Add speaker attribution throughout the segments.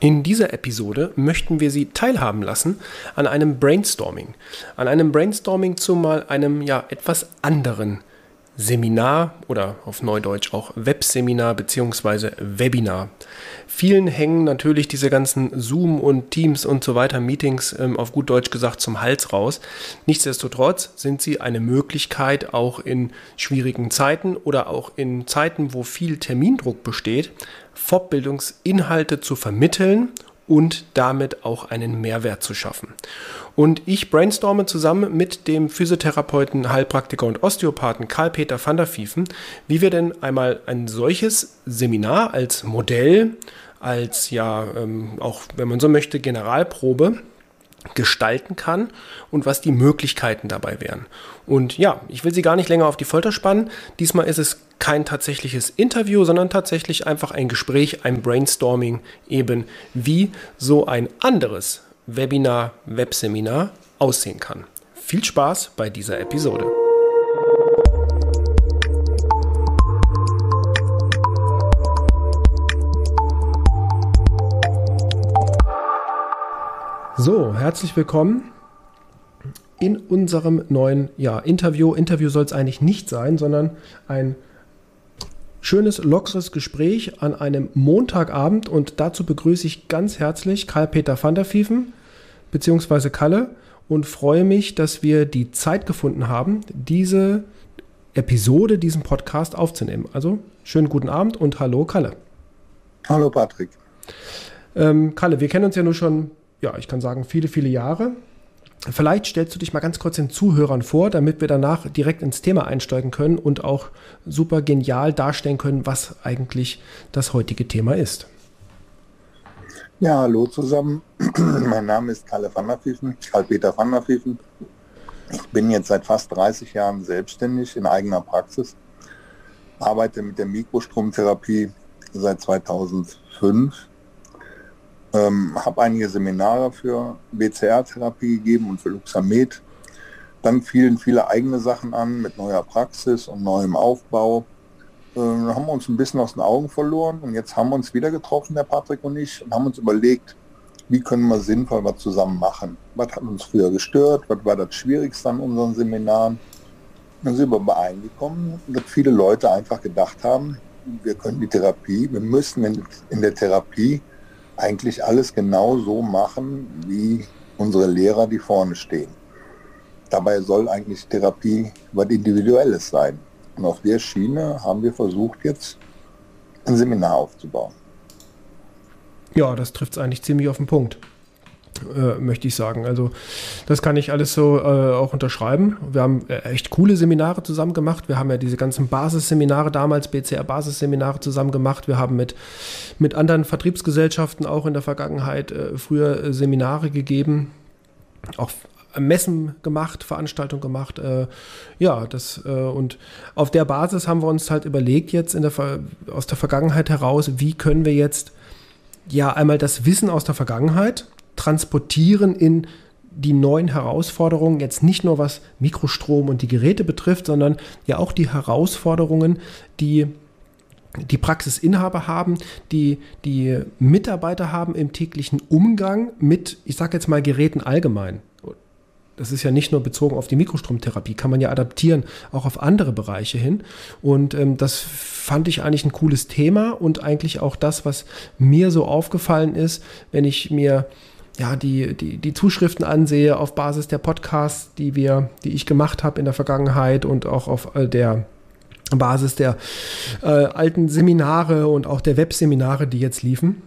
Speaker 1: In dieser Episode möchten wir Sie teilhaben lassen an einem Brainstorming. An einem Brainstorming zu mal einem etwas anderen Seminar oder auf Neudeutsch auch Webseminar bzw. Webinar. Vielen hängen natürlich diese ganzen Zoom und Teams und so weiter Meetings auf gut Deutsch gesagt zum Hals raus. Nichtsdestotrotz sind sie eine Möglichkeit, auch in schwierigen Zeiten oder auch in Zeiten, wo viel Termindruck besteht, Fortbildungsinhalte zu vermitteln und damit auch einen Mehrwert zu schaffen. Und ich brainstorme zusammen mit dem Physiotherapeuten, Heilpraktiker und Osteopathen Karl-Peter van der Vieven, wie wir denn einmal ein solches Seminar als Modell, als auch, wenn man so möchte, Generalprobe gestalten kann und was die Möglichkeiten dabei wären. Und ja, ich will Sie gar nicht länger auf die Folter spannen. Diesmal ist es kein tatsächliches Interview, sondern tatsächlich einfach ein Gespräch, ein Brainstorming eben, wie so ein anderes Webinar, Webseminar aussehen kann. Viel Spaß bei dieser Episode. So, herzlich willkommen in unserem neuen Interview. Interview soll es eigentlich nicht sein, sondern ein schönes, lockeres Gespräch an einem Montagabend. Und dazu begrüße ich ganz herzlich Karl-Peter van der Vieven, beziehungsweise Kalle, und freue mich, dass wir die Zeit gefunden haben, diese Episode, diesen Podcast aufzunehmen. Also, schönen guten Abend und hallo Kalle.
Speaker 2: Hallo Patrick.
Speaker 1: Kalle, wir kennen uns ja nur schon, ich kann sagen, viele, viele Jahre. Vielleicht stellst du dich mal ganz kurz den Zuhörern vor, damit wir danach direkt ins Thema einsteigen können und auch super genial darstellen können, was eigentlich das heutige Thema ist.
Speaker 2: Ja, hallo zusammen. Mein Name ist Kalle van der Vieven, Karl-Peter van der Vieven. Ich bin jetzt seit fast 30 Jahren selbstständig in eigener Praxis, arbeite mit der Mikrostromtherapie seit 2005. Habe einige Seminare für BCR-Therapie gegeben und für Luxamed. Dann fielen viele eigene Sachen an mit neuer Praxis und neuem Aufbau. Haben wir uns ein bisschen aus den Augen verloren und jetzt haben wir uns wieder getroffen, der Patrick und ich, und haben uns überlegt, wie können wir sinnvoll was zusammen machen. Was hat uns früher gestört, was war das Schwierigste an unseren Seminaren. Dann sind wir übereingekommen, dass viele Leute einfach gedacht haben, wir können die Therapie, wir müssen in der Therapie eigentlich alles genau so machen, wie unsere Lehrer, die vorne stehen. Dabei soll eigentlich Therapie was Individuelles sein. Und auf der Schiene haben wir versucht, jetzt ein Seminar aufzubauen.
Speaker 1: Ja, das trifft es eigentlich ziemlich auf den Punkt, möchte ich sagen. Also das kann ich alles so auch unterschreiben. Wir haben echt coole Seminare zusammen gemacht. Wir haben ja diese ganzen Basisseminare damals, BCR-Basisseminare zusammen gemacht. Wir haben mit anderen Vertriebsgesellschaften auch in der Vergangenheit früher Seminare gegeben, auch Messen gemacht, Veranstaltungen gemacht. Und auf der Basis haben wir uns halt überlegt jetzt aus der Vergangenheit heraus, wie können wir jetzt einmal das Wissen aus der Vergangenheit transportieren in die neuen Herausforderungen, jetzt nicht nur was Mikrostrom und die Geräte betrifft, sondern ja auch die Herausforderungen, die Praxisinhaber haben, die Mitarbeiter haben im täglichen Umgang mit, ich sage jetzt mal, Geräten allgemein. Das ist ja nicht nur bezogen auf die Mikrostromtherapie, kann man ja adaptieren, auch auf andere Bereiche hin. Und das fand ich eigentlich ein cooles Thema und eigentlich auch das, was mir so aufgefallen ist, wenn ich mir die Zuschriften ansehe auf Basis der Podcasts, die ich gemacht habe in der Vergangenheit und auch auf der Basis der alten Seminare und auch der Webseminare, die jetzt liefen.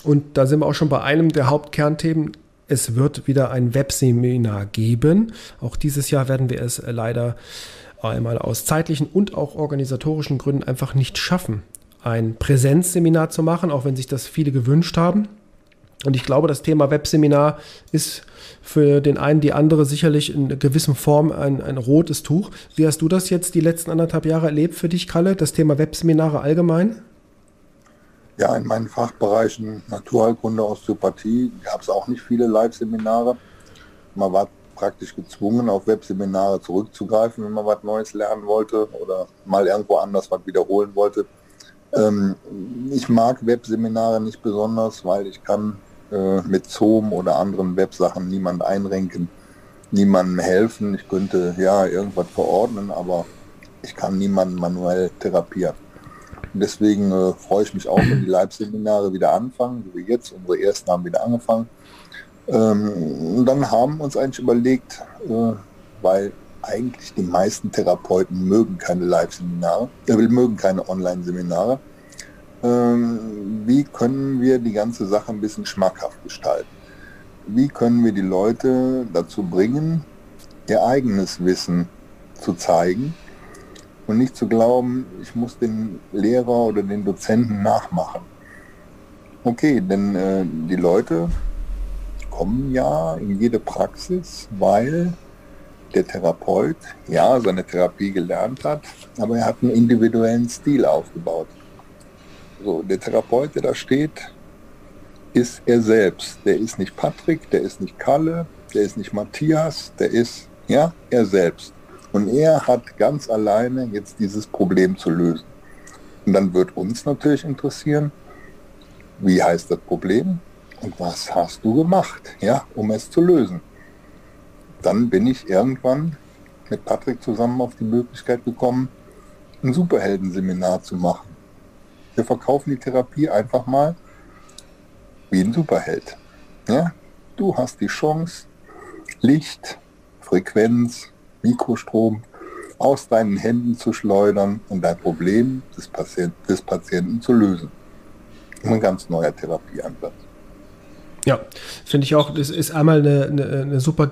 Speaker 1: Und da sind wir auch schon bei einem der Hauptkernthemen. Es wird wieder ein Webseminar geben. Auch dieses Jahr werden wir es leider einmal aus zeitlichen und auch organisatorischen Gründen einfach nicht schaffen, ein Präsenzseminar zu machen, auch wenn sich das viele gewünscht haben. Und ich glaube, das Thema Webseminar ist für den einen, die andere sicherlich in gewisser Form ein rotes Tuch. Wie hast du das jetzt die letzten 1,5 Jahre erlebt für dich, Kalle, das Thema Webseminare allgemein?
Speaker 2: Ja, in meinen Fachbereichen Naturheilkunde, Osteopathie gab es auch nicht viele Live-Seminare. Man war praktisch gezwungen, auf Webseminare zurückzugreifen, wenn man was Neues lernen wollte oder mal irgendwo anders was wiederholen wollte. Ich mag Webseminare nicht besonders, weil ich kann mit Zoom oder anderen Websachen niemand einrenken, niemandem helfen. Ich könnte ja irgendwas verordnen, aber ich kann niemanden manuell therapieren. Deswegen freue ich mich auch, wenn die Live-Seminare wieder anfangen, so wie jetzt. Unsere ersten haben wieder angefangen. Und dann haben wir uns eigentlich überlegt, weil eigentlich die meisten Therapeuten mögen keine Live-Seminare, mögen keine Online-Seminare. Wie können wir die ganze Sache ein bisschen schmackhaft gestalten? Wie können wir die Leute dazu bringen, ihr eigenes Wissen zu zeigen und nicht zu glauben, ich muss den Lehrer oder den Dozenten nachmachen? Okay, denn die Leute kommen ja in jede Praxis, weil der Therapeut ja seine Therapie gelernt hat, aber er hat einen individuellen Stil aufgebaut. So, der Therapeut, der da steht, ist er selbst. Der ist nicht Patrick, der ist nicht Kalle, der ist nicht Matthias, der ist ja er selbst. Und er hat ganz alleine jetzt dieses Problem zu lösen. Und dann wird uns natürlich interessieren, wie heißt das Problem und was hast du gemacht, ja, um es zu lösen. Dann bin ich irgendwann mit Patrick zusammen auf die Möglichkeit gekommen, ein Superheldenseminar zu machen. Wir verkaufen die Therapie einfach mal wie ein Superheld. Ja? Du hast die Chance, Licht, Frequenz, Mikrostrom aus deinen Händen zu schleudern und dein Problem des Patienten zu lösen. Ein ganz neuer Therapieansatz.
Speaker 1: Ja, finde ich auch. Das ist einmal eine super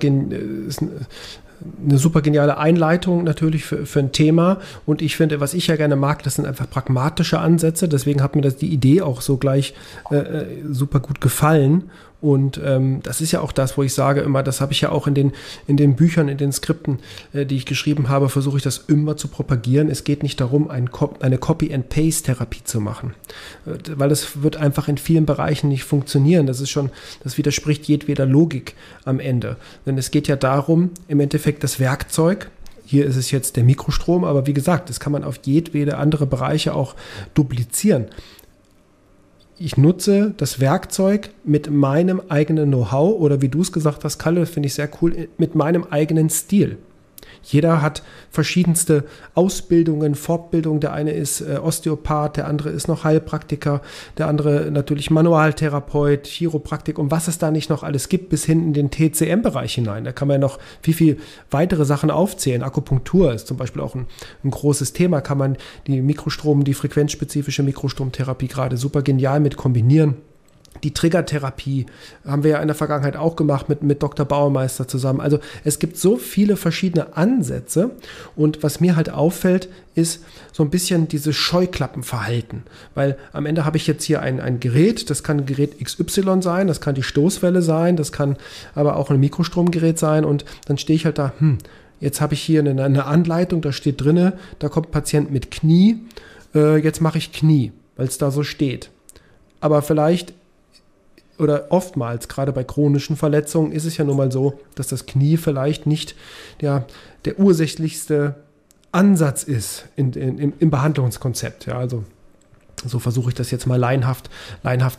Speaker 1: geniale Einleitung natürlich für ein Thema. Und ich finde, was ich ja gerne mag, das sind einfach pragmatische Ansätze. Deswegen hat mir die Idee auch so gleich super gut gefallen. Und das ist ja auch das, wo ich sage immer, das habe ich ja auch in den Büchern, in den Skripten, die ich geschrieben habe, versuche ich das immer zu propagieren. Es geht nicht darum, eine Copy-and-Paste-Therapie zu machen, weil das wird einfach in vielen Bereichen nicht funktionieren. Das widerspricht jedweder Logik am Ende. Denn es geht ja darum, im Endeffekt das Werkzeug, hier ist es jetzt der Mikrostrom, aber wie gesagt, das kann man auf jedwede andere Bereiche auch duplizieren. Ich nutze das Werkzeug mit meinem eigenen Know-how oder wie du es gesagt hast, Kalle, finde ich sehr cool, mit meinem eigenen Stil. Jeder hat verschiedenste Ausbildungen, Fortbildungen. Der eine ist Osteopath, der andere ist noch Heilpraktiker, der andere natürlich Manualtherapeut, Chiropraktik und was es da nicht noch alles gibt, bis hin in den TCM-Bereich hinein. Da kann man ja noch viel weitere Sachen aufzählen. Akupunktur ist zum Beispiel auch ein großes Thema. Kann man die frequenzspezifische Mikrostromtherapie gerade super genial mit kombinieren. Die Triggertherapie haben wir ja in der Vergangenheit auch gemacht mit Dr. Bauermeister zusammen. Also es gibt so viele verschiedene Ansätze und was mir halt auffällt, ist so ein bisschen dieses Scheuklappenverhalten. Weil am Ende habe ich jetzt hier ein Gerät, das kann ein Gerät XY sein, das kann die Stoßwelle sein, das kann aber auch ein Mikrostromgerät sein und dann stehe ich halt da, jetzt habe ich hier eine Anleitung, da steht drinne, da kommt ein Patient mit Knie, jetzt mache ich Knie, weil es da so steht. Aber vielleicht oder oftmals, gerade bei chronischen Verletzungen, ist es ja nun mal so, dass das Knie vielleicht nicht der ursächlichste Ansatz ist im Behandlungskonzept. Ja, also so versuche ich das jetzt mal laienhaft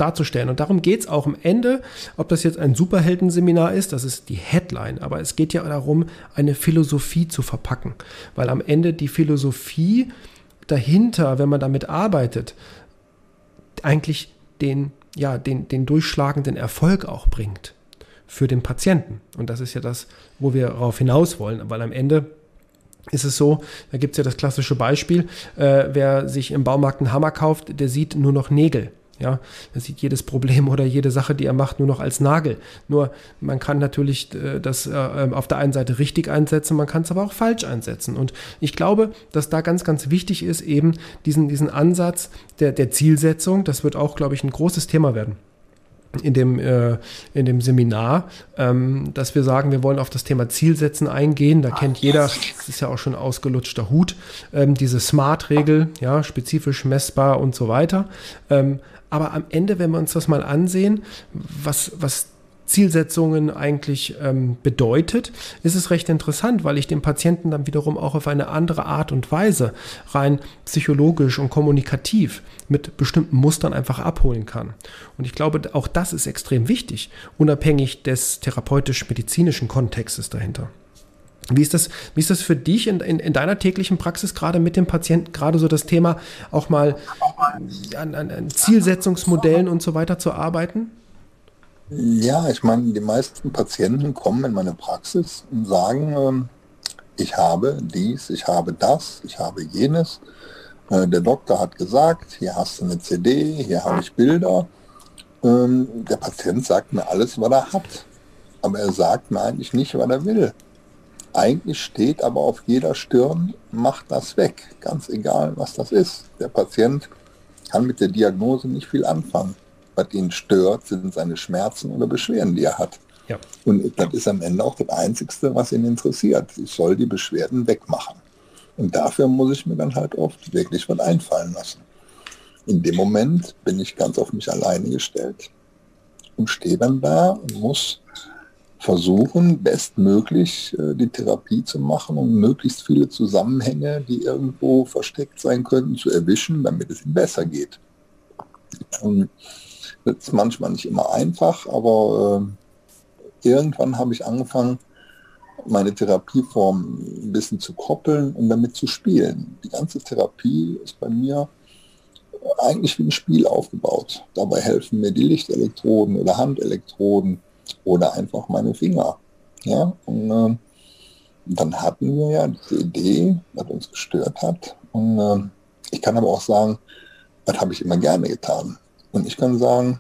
Speaker 1: darzustellen. Und darum geht es auch am Ende, ob das jetzt ein Superheldenseminar ist, das ist die Headline, aber es geht ja darum, eine Philosophie zu verpacken, weil am Ende die Philosophie dahinter, wenn man damit arbeitet, eigentlich den durchschlagenden Erfolg auch bringt für den Patienten. Und das ist ja das, wo wir darauf hinaus wollen. Weil am Ende ist es so, da gibt es ja das klassische Beispiel, wer sich im Baumarkt einen Hammer kauft, der sieht nur noch Nägel. Ja, er sieht jedes Problem oder jede Sache, die er macht, nur noch als Nagel. Nur man kann natürlich das auf der einen Seite richtig einsetzen, man kann es aber auch falsch einsetzen. Und ich glaube, dass da ganz, ganz wichtig ist, eben diesen Ansatz der Zielsetzung, das wird auch, glaube ich, ein großes Thema werden in dem Seminar, dass wir sagen, wir wollen auf das Thema Zielsetzen eingehen. Da kennt jeder, das ist ja auch schon ausgelutschter Hut, diese SMART-Regel, ja, spezifisch, messbar und so weiter. Aber am Ende, wenn wir uns das mal ansehen, was Zielsetzungen eigentlich bedeutet, ist es recht interessant, weil ich den Patienten dann wiederum auch auf eine andere Art und Weise rein psychologisch und kommunikativ mit bestimmten Mustern einfach abholen kann. Und ich glaube, auch das ist extrem wichtig, unabhängig des therapeutisch-medizinischen Kontextes dahinter. Wie ist das für dich in deiner täglichen Praxis, gerade mit dem Patienten, gerade so das Thema auch mal an Zielsetzungsmodellen und so weiter zu arbeiten?
Speaker 2: Ja, ich meine, die meisten Patienten kommen in meine Praxis und sagen, ich habe dies, ich habe das, ich habe jenes. Der Doktor hat gesagt, hier hast du eine CD, hier habe ich Bilder. Der Patient sagt mir alles, was er hat. Aber er sagt mir eigentlich nicht, was er will. Eigentlich steht aber auf jeder Stirn, mach das weg. Ganz egal, was das ist. Der Patient kann mit der Diagnose nicht viel anfangen. Was ihn stört, sind seine Schmerzen oder Beschwerden, die er hat.
Speaker 1: Ja.
Speaker 2: Und das ist am Ende auch das Einzige, was ihn interessiert. Ich soll die Beschwerden wegmachen. Und dafür muss ich mir dann halt oft wirklich was einfallen lassen. In dem Moment bin ich ganz auf mich alleine gestellt und stehe dann da und muss versuchen, bestmöglich die Therapie zu machen und möglichst viele Zusammenhänge, die irgendwo versteckt sein könnten, zu erwischen, damit es ihm besser geht. Und das ist manchmal nicht immer einfach, aber irgendwann habe ich angefangen, meine Therapieform ein bisschen zu koppeln und damit zu spielen. Die ganze Therapie ist bei mir eigentlich wie ein Spiel aufgebaut. Dabei helfen mir die Lichtelektroden oder Handelektroden oder einfach meine Finger. Ja? Und dann hatten wir ja diese Idee, was uns gestört hat. Und ich kann aber auch sagen, das habe ich immer gerne getan. Und ich kann sagen,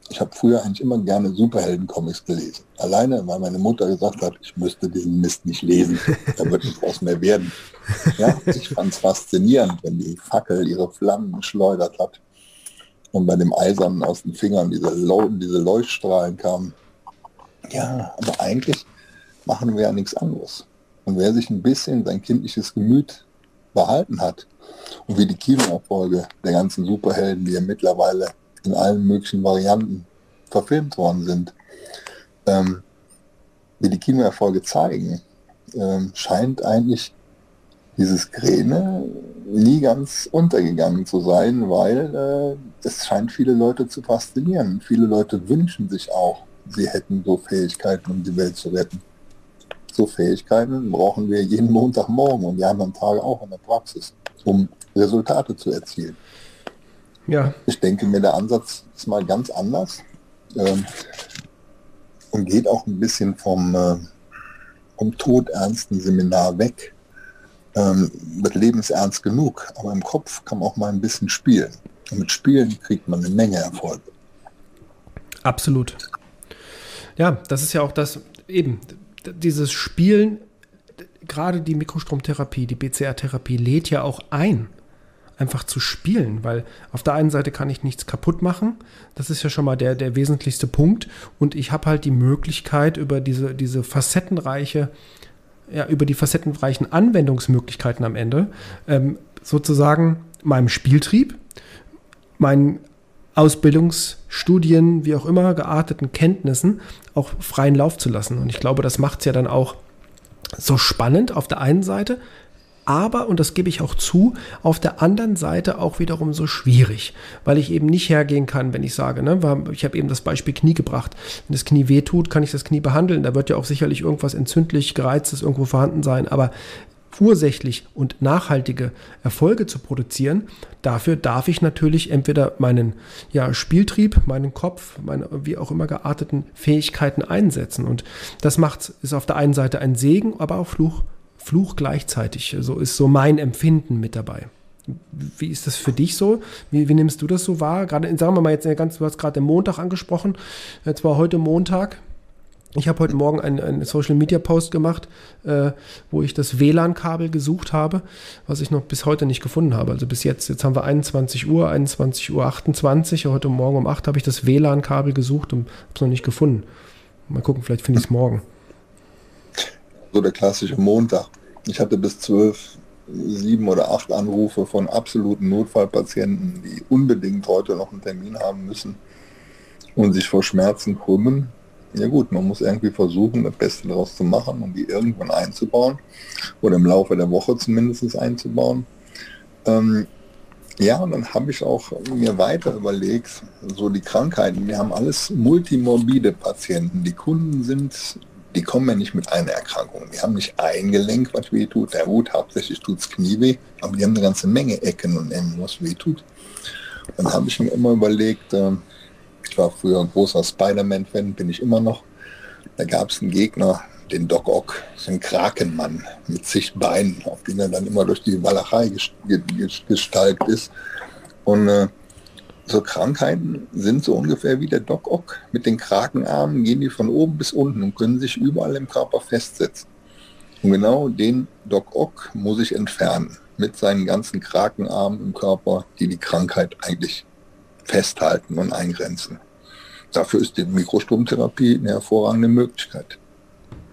Speaker 2: ich habe früher eigentlich immer gerne Superhelden-Comics gelesen. Alleine, weil meine Mutter gesagt hat, ich müsste diesen Mist nicht lesen. Da wird nicht draus mehr werden. Ja, ich fand es faszinierend, wenn die Fackel ihre Flammen geschleudert hat und bei dem Eisernen aus den Fingern diese Leuchtstrahlen kamen. Ja, aber eigentlich machen wir ja nichts anderes. Und wer sich ein bisschen sein kindliches Gemüt behalten hat und wie die Kinoerfolge der ganzen Superhelden, die ja mittlerweile in allen möglichen Varianten verfilmt worden sind, wie die Kinoerfolge zeigen, scheint eigentlich dieses Gräne nie ganz untergegangen zu sein, weil es scheint viele Leute zu faszinieren. Viele Leute wünschen sich auch, sie hätten so Fähigkeiten, um die Welt zu retten. So Fähigkeiten brauchen wir jeden Montagmorgen und die anderen Tage auch in der Praxis, um Resultate zu erzielen.
Speaker 1: Ja.
Speaker 2: Ich denke mir, der Ansatz ist mal ganz anders und geht auch ein bisschen vom todernsten Seminar weg. Wird lebensernst genug, aber im Kopf kann man auch mal ein bisschen spielen. Und mit Spielen kriegt man eine Menge Erfolge.
Speaker 1: Absolut. Ja, das ist ja auch das, eben, dieses Spielen, gerade die Mikrostromtherapie, die BCR-Therapie lädt ja auch ein, einfach zu spielen, weil auf der einen Seite kann ich nichts kaputt machen, das ist ja schon mal der wesentlichste Punkt, und ich habe halt die Möglichkeit über diese facettenreichen Anwendungsmöglichkeiten am Ende, sozusagen meinem Spieltrieb, meinen Ausbildungsstudien, wie auch immer, gearteten Kenntnissen auch freien Lauf zu lassen. Und ich glaube, das macht es ja dann auch so spannend auf der einen Seite, aber, und das gebe ich auch zu, auf der anderen Seite auch wiederum so schwierig, weil ich eben nicht hergehen kann, wenn ich sage, ich habe eben das Beispiel Knie gebracht, wenn das Knie wehtut, kann ich das Knie behandeln, da wird ja auch sicherlich irgendwas entzündlich gereiztes irgendwo vorhanden sein, aber ursächlich und nachhaltige Erfolge zu produzieren, dafür darf ich natürlich entweder meinen Spieltrieb, meinen Kopf, meine wie auch immer gearteten Fähigkeiten einsetzen, und das ist auf der einen Seite ein Segen, aber auch Fluch gleichzeitig. So ist so mein Empfinden mit dabei. Wie ist das für dich so? Wie nimmst du das so wahr? Gerade, sagen wir mal jetzt, du hast gerade den Montag angesprochen. Jetzt war heute Montag. Ich habe heute Morgen einen Social-Media-Post gemacht, wo ich das WLAN-Kabel gesucht habe, was ich noch bis heute nicht gefunden habe. Also bis jetzt haben wir 21 Uhr, 21:28 Uhr. Heute Morgen um 8 habe ich das WLAN-Kabel gesucht und habe es noch nicht gefunden. Mal gucken, vielleicht finde ich es morgen.
Speaker 2: So der klassische Montag. Ich hatte bis 12, 7 oder 8 Anrufe von absoluten Notfallpatienten, die unbedingt heute noch einen Termin haben müssen und sich vor Schmerzen krümmen. Ja gut, man muss irgendwie versuchen, das Beste daraus zu machen und die irgendwann einzubauen oder im Laufe der Woche zumindest einzubauen. Ja, und dann habe ich auch mir weiter überlegt, so die Krankheiten, wir haben alles multimorbide Patienten. Die Kunden die kommen ja nicht mit einer Erkrankung. Die haben nicht ein Gelenk, was weh tut. Ja gut, hauptsächlich tut es Knie weh, aber die haben eine ganze Menge Ecken und Enden, was weh tut. Dann habe ich mir immer überlegt, ich war früher ein großer Spider-Man-Fan, bin ich immer noch. Da gab es einen Gegner, den Doc Ock, so ein Krakenmann mit zig Beinen, auf den er dann immer durch die Walachei gestaltet ist. Und so Krankheiten sind so ungefähr wie der Doc Ock. Mit den Krakenarmen gehen die von oben bis unten und können sich überall im Körper festsetzen. Und genau den Doc Ock muss ich entfernen, mit seinen ganzen Krakenarmen im Körper, die die Krankheit eigentlich festhalten und eingrenzen. Dafür ist die Mikrostromtherapie eine hervorragende Möglichkeit.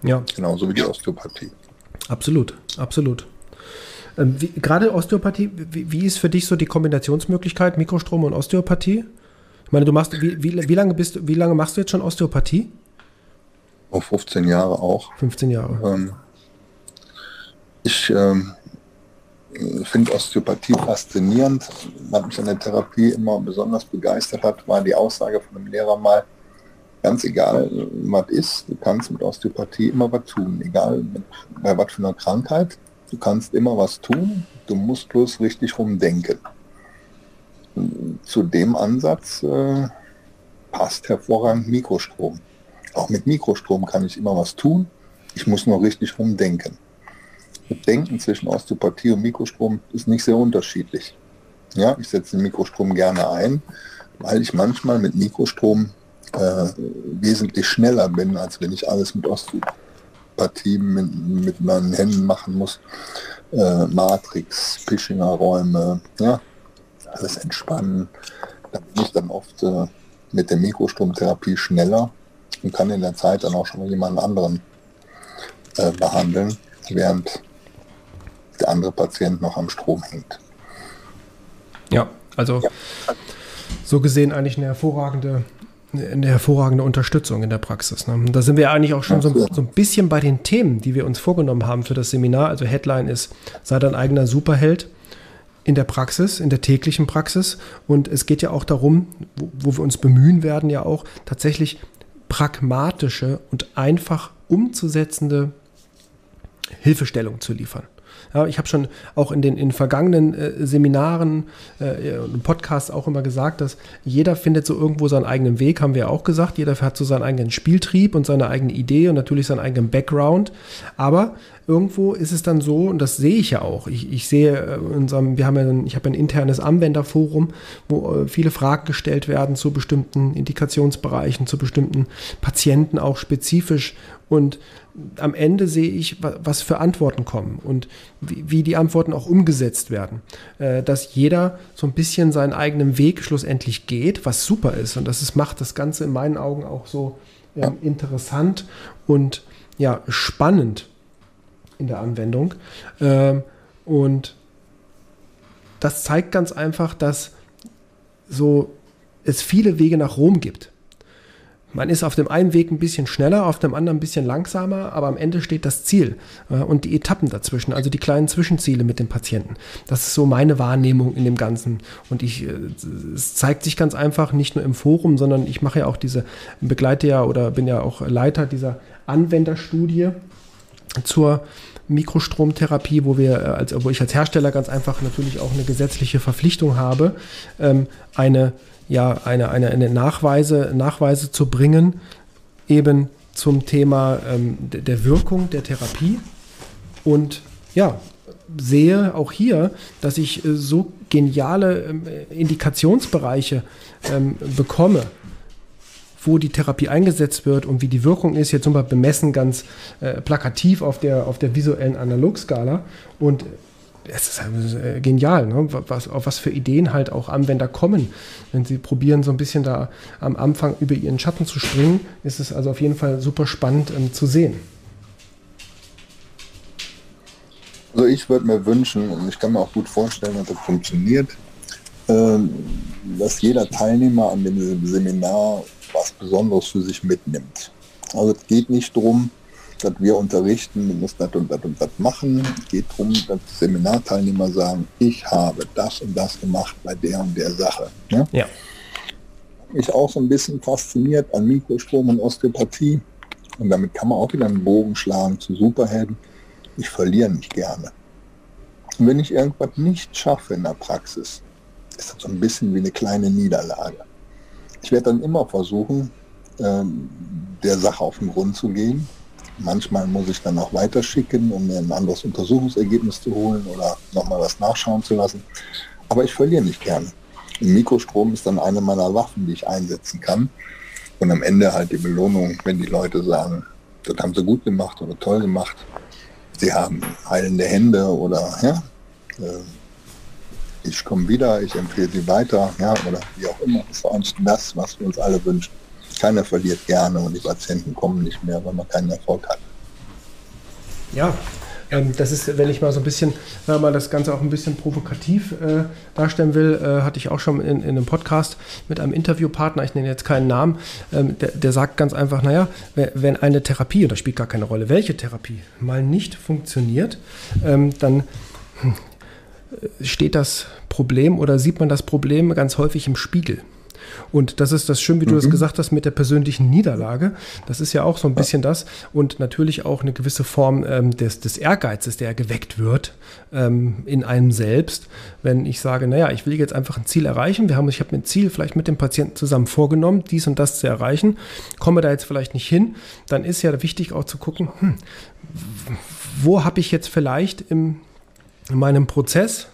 Speaker 1: Ja.
Speaker 2: Genauso wie die Osteopathie.
Speaker 1: Absolut, absolut. Gerade Osteopathie, wie ist für dich so die Kombinationsmöglichkeit Mikrostrom und Osteopathie? Ich meine, du machst, wie lange machst du jetzt schon Osteopathie?
Speaker 2: 15 Jahre auch.
Speaker 1: 15 Jahre.
Speaker 2: Ich finde Osteopathie faszinierend. Was mich an der Therapie immer besonders begeistert hat, war die Aussage von einem Lehrer mal, ganz egal, was ist, du kannst mit Osteopathie immer was tun. Egal bei was für einer Krankheit, du kannst immer was tun, du musst bloß richtig rumdenken. Zu dem Ansatz passt hervorragend Mikrostrom. Auch mit Mikrostrom kann ich immer was tun, ich muss nur richtig rumdenken. Das Denken zwischen Osteopathie und Mikrostrom ist nicht sehr unterschiedlich. Ja, ich setze den Mikrostrom gerne ein, weil ich manchmal mit Mikrostrom wesentlich schneller bin, als wenn ich alles mit Osteopathie mit meinen Händen machen muss. Matrix, Pischinger Räume, ja, alles entspannen. Da bin ich dann oft mit der Mikrostromtherapie schneller und kann in der Zeit dann auch schon mal jemanden anderen behandeln, während der andere Patient noch am Strom hängt.
Speaker 1: Ja, also so gesehen eigentlich eine hervorragende Unterstützung in der Praxis. Ne? Da sind wir eigentlich auch schon so ein bisschen bei den Themen, die wir uns vorgenommen haben für das Seminar. Also Headline ist, sei dein eigener Superheld in der Praxis, in der täglichen Praxis. Und es geht ja auch darum, wo wir uns bemühen werden, ja auch tatsächlich pragmatische und einfach umzusetzende Hilfestellung zu liefern. Ja, ich habe schon auch in den vergangenen Seminaren und Podcasts auch immer gesagt, dass jeder findet so irgendwo seinen eigenen Weg, haben wir auch gesagt. Jeder hat so seinen eigenen Spieltrieb und seine eigene Idee und natürlich seinen eigenen Background. Aber irgendwo ist es dann so, und das sehe ich ja auch. Ich sehe, ich habe ein internes Anwenderforum, wo viele Fragen gestellt werden zu bestimmten Indikationsbereichen, zu bestimmten Patienten auch spezifisch. Und am Ende sehe ich, was für Antworten kommen und wie die Antworten auch umgesetzt werden. Dass jeder so ein bisschen seinen eigenen Weg schlussendlich geht, was super ist. Und macht das Ganze in meinen Augen auch so interessant und ja, spannend in der Anwendung. Und das zeigt ganz einfach, dass es viele Wege nach Rom gibt. Man ist auf dem einen Weg ein bisschen schneller, auf dem anderen ein bisschen langsamer, aber am Ende steht das Ziel und die Etappen dazwischen, also die kleinen Zwischenziele mit den Patienten. Das ist so meine Wahrnehmung in dem Ganzen. Und es zeigt sich ganz einfach nicht nur im Forum, sondern ich mache ja auch bin ja auch Leiter dieser Anwenderstudie zur Mikrostromtherapie, wo ich als Hersteller ganz einfach natürlich auch eine gesetzliche Verpflichtung habe, eine Nachweise zu bringen, eben zum Thema der Wirkung der Therapie. Und ja, sehe auch hier, dass ich so geniale Indikationsbereiche bekomme, wo die Therapie eingesetzt wird und wie die Wirkung ist, jetzt zum Beispiel bemessen ganz plakativ auf der visuellen Analogskala. Und es ist genial, ne? Auf was für Ideen halt auch Anwender kommen. Wenn sie probieren, so ein bisschen da am Anfang über ihren Schatten zu springen, ist es also auf jeden Fall super spannend zu sehen.
Speaker 2: Also ich würde mir wünschen, und ich kann mir auch gut vorstellen, dass das funktioniert, dass jeder Teilnehmer an dem Seminar was Besonderes für sich mitnimmt. Also es geht nicht darum, dass wir unterrichten, du musst das und das und das machen. Es geht darum, dass Seminarteilnehmer sagen, ich habe das und das gemacht bei der und der Sache. Ne?
Speaker 1: Ja.
Speaker 2: Mich auch so ein bisschen fasziniert an Mikrostrom und Osteopathie. Und damit kann man auch wieder einen Bogen schlagen zu Superhelden. Ich verliere nicht gerne. Und wenn ich irgendwas nicht schaffe in der Praxis, ist das so ein bisschen wie eine kleine Niederlage. Ich werde dann immer versuchen, der Sache auf den Grund zu gehen. Manchmal muss ich dann auch weiterschicken, um mir ein anderes Untersuchungsergebnis zu holen oder nochmal was nachschauen zu lassen. Aber ich verliere nicht gerne. Ein Mikrostrom ist dann eine meiner Waffen, die ich einsetzen kann. Und am Ende halt die Belohnung, wenn die Leute sagen, das haben sie gut gemacht oder toll gemacht. Sie haben heilende Hände oder ja, ich komme wieder, ich empfehle sie weiter, ja, oder wie auch immer. Das ist eigentlich das, was wir uns alle wünschen. Keiner verliert gerne und die Patienten kommen nicht mehr, weil man keinen Erfolg hat.
Speaker 1: Ja, das ist, wenn ich mal so ein bisschen, mal das Ganze auch ein bisschen provokativ darstellen will, hatte ich auch schon in einem Podcast mit einem Interviewpartner, ich nenne jetzt keinen Namen, der sagt ganz einfach, naja, wenn eine Therapie, und das spielt gar keine Rolle, welche Therapie, mal nicht funktioniert, dann steht das Problem oder sieht man das Problem ganz häufig im Spiegel. Und das ist das schön, wie du das gesagt hast, mit der persönlichen Niederlage. Das ist ja auch so ein bisschen das. Und natürlich auch eine gewisse Form des Ehrgeizes, der geweckt wird in einem selbst. Wenn ich sage, naja, ich will jetzt einfach ein Ziel erreichen. Ich habe mir ein Ziel vielleicht mit dem Patienten zusammen vorgenommen, dies und das zu erreichen. Komme da jetzt vielleicht nicht hin. Dann ist ja wichtig auch zu gucken, wo habe ich jetzt vielleicht in meinem Prozess,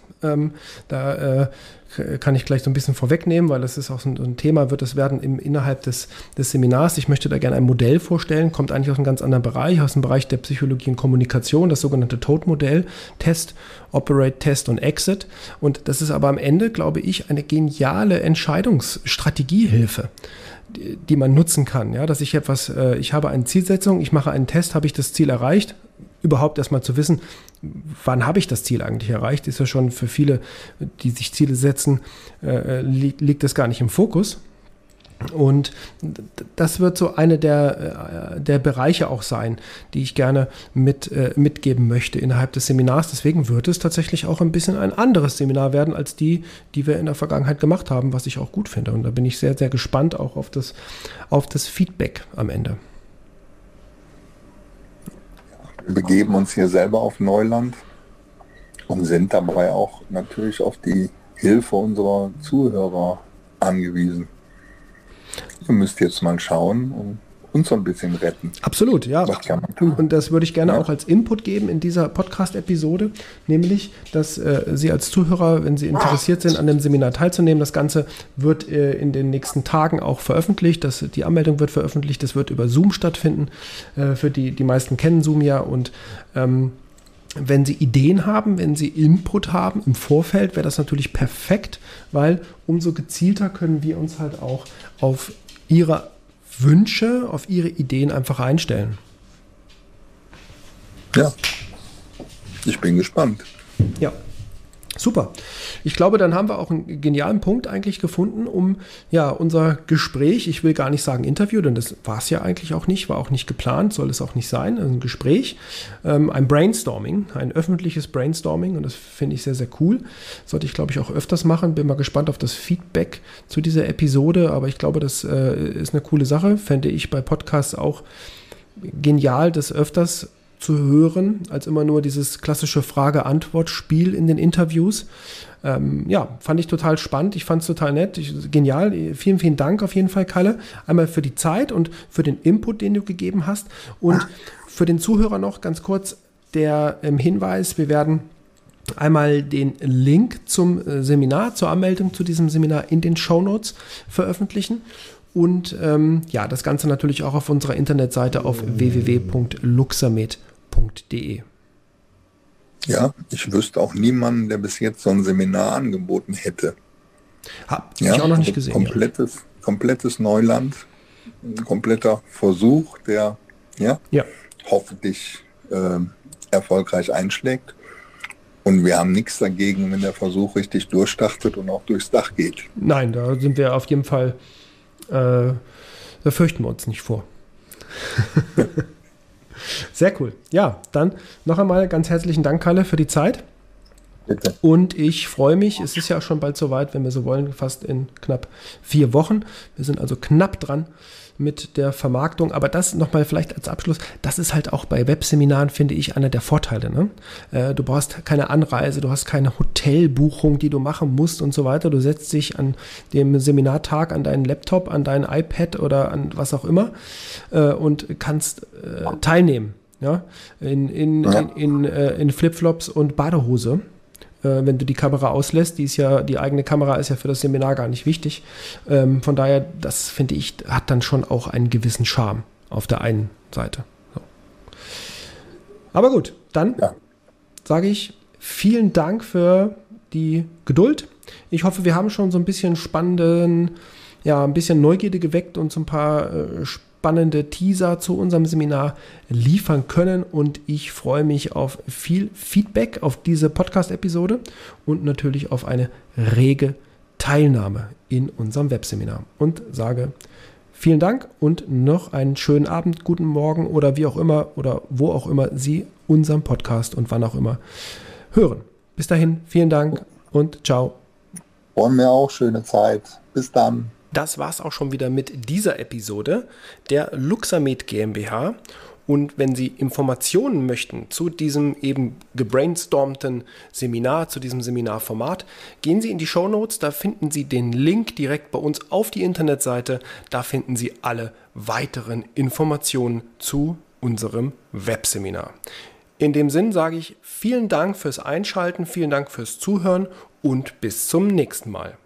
Speaker 1: kann ich gleich so ein bisschen vorwegnehmen, weil das ist auch so ein Thema, wird es werden innerhalb des Seminars. Ich möchte da gerne ein Modell vorstellen, kommt eigentlich aus einem ganz anderen Bereich, aus dem Bereich der Psychologie und Kommunikation, das sogenannte TOAD-Modell, Test, Operate, Test und Exit. Und das ist aber am Ende, glaube ich, eine geniale Entscheidungsstrategiehilfe, die man nutzen kann. Ja, dass ich habe eine Zielsetzung, ich mache einen Test, habe ich das Ziel erreicht? Überhaupt erstmal zu wissen, wann habe ich das Ziel eigentlich erreicht, ist ja schon für viele, die sich Ziele setzen, liegt das gar nicht im Fokus. Und das wird so eine der Bereiche auch sein, die ich gerne mitgeben möchte innerhalb des Seminars. Deswegen wird es tatsächlich auch ein bisschen ein anderes Seminar werden als die wir in der Vergangenheit gemacht haben, was ich auch gut finde. Und da bin ich sehr, sehr gespannt auch auf das Feedback am Ende.
Speaker 2: Wir begeben uns hier selber auf Neuland und sind dabei auch natürlich auf die Hilfe unserer Zuhörer angewiesen. Ihr müsst jetzt mal schauen und uns so ein bisschen retten.
Speaker 1: Absolut, ja.
Speaker 2: Was kann man tun?
Speaker 1: Und das würde ich gerne auch als Input geben in dieser Podcast-Episode, nämlich, dass Sie als Zuhörer, wenn Sie interessiert sind, an dem Seminar teilzunehmen, das Ganze wird in den nächsten Tagen auch veröffentlicht, die Anmeldung wird veröffentlicht, das wird über Zoom stattfinden, für die meisten kennen Zoom ja und wenn Sie Ideen haben, wenn Sie Input haben im Vorfeld, wäre das natürlich perfekt, weil umso gezielter können wir uns halt auch auf Ihre Wünsche, auf Ihre Ideen einfach einstellen.
Speaker 2: Ja, ich bin gespannt.
Speaker 1: Ja, super. Ich glaube, dann haben wir auch einen genialen Punkt eigentlich gefunden, um ja unser Gespräch, ich will gar nicht sagen Interview, denn das war es ja eigentlich auch nicht, war auch nicht geplant, soll es auch nicht sein, ein Gespräch, ein Brainstorming, ein öffentliches Brainstorming und das finde ich sehr, sehr cool. Sollte ich, glaube ich, auch öfters machen. Bin mal gespannt auf das Feedback zu dieser Episode, aber ich glaube, das ist eine coole Sache. Fände ich bei Podcasts auch genial, das öfters zu hören, als immer nur dieses klassische Frage-Antwort-Spiel in den Interviews. Ja, fand ich total spannend. Ich fand es total nett. Genial. Vielen, vielen Dank auf jeden Fall, Kalle. Einmal für die Zeit und für den Input, den du gegeben hast. Und für den Zuhörer noch ganz kurz der Hinweis, wir werden einmal den Link zum Seminar, zur Anmeldung zu diesem Seminar in den Shownotes veröffentlichen. Und ja, das Ganze natürlich auch auf unserer Internetseite auf www.luxamed.de.
Speaker 2: Ja, ich wüsste auch niemanden, der bis jetzt so ein Seminar angeboten hätte.
Speaker 1: Habe ich auch noch nicht gesehen.
Speaker 2: Komplettes Neuland, ein kompletter Versuch, der hoffentlich erfolgreich einschlägt. Und wir haben nichts dagegen, wenn der Versuch richtig durchstartet und auch durchs Dach geht.
Speaker 1: Nein, da sind wir auf jeden Fall, da fürchten wir uns nicht vor. Sehr cool. Ja, dann noch einmal ganz herzlichen Dank, Kalle, für die Zeit.
Speaker 2: Bitte.
Speaker 1: Und ich freue mich, es ist ja auch schon bald soweit, wenn wir so wollen, fast in knapp 4 Wochen. Wir sind also knapp dran mit der Vermarktung. Aber das nochmal vielleicht als Abschluss, das ist halt auch bei Webseminaren, finde ich, einer der Vorteile. Ne? Du brauchst keine Anreise, du hast keine Hotelbuchung, die du machen musst und so weiter. Du setzt dich an dem Seminartag an deinen Laptop, an dein iPad oder an was auch immer und kannst teilnehmen. Ja? In Flipflops und Badehose. Wenn du die Kamera auslässt, die eigene Kamera ist ja für das Seminar gar nicht wichtig. Von daher, das finde ich, hat dann schon auch einen gewissen Charme auf der einen Seite. So. Aber gut, dann sage ich vielen Dank für die Geduld. Ich hoffe, wir haben schon so ein bisschen ein bisschen Neugierde geweckt und so ein paar spannende Teaser zu unserem Seminar liefern können und ich freue mich auf viel Feedback auf diese Podcast-Episode und natürlich auf eine rege Teilnahme in unserem Webseminar und sage vielen Dank und noch einen schönen Abend, guten Morgen oder wie auch immer oder wo auch immer Sie unseren Podcast und wann auch immer hören. Bis dahin, vielen Dank und ciao.
Speaker 2: Wollen wir auch, schöne Zeit. Bis dann.
Speaker 1: Das war's auch schon wieder mit dieser Episode der Luxamed GmbH. Und wenn Sie Informationen möchten zu diesem eben gebrainstormten Seminar, zu diesem Seminarformat, gehen Sie in die Shownotes, da finden Sie den Link direkt bei uns auf die Internetseite. Da finden Sie alle weiteren Informationen zu unserem Webseminar. In dem Sinn sage ich vielen Dank fürs Einschalten, vielen Dank fürs Zuhören und bis zum nächsten Mal.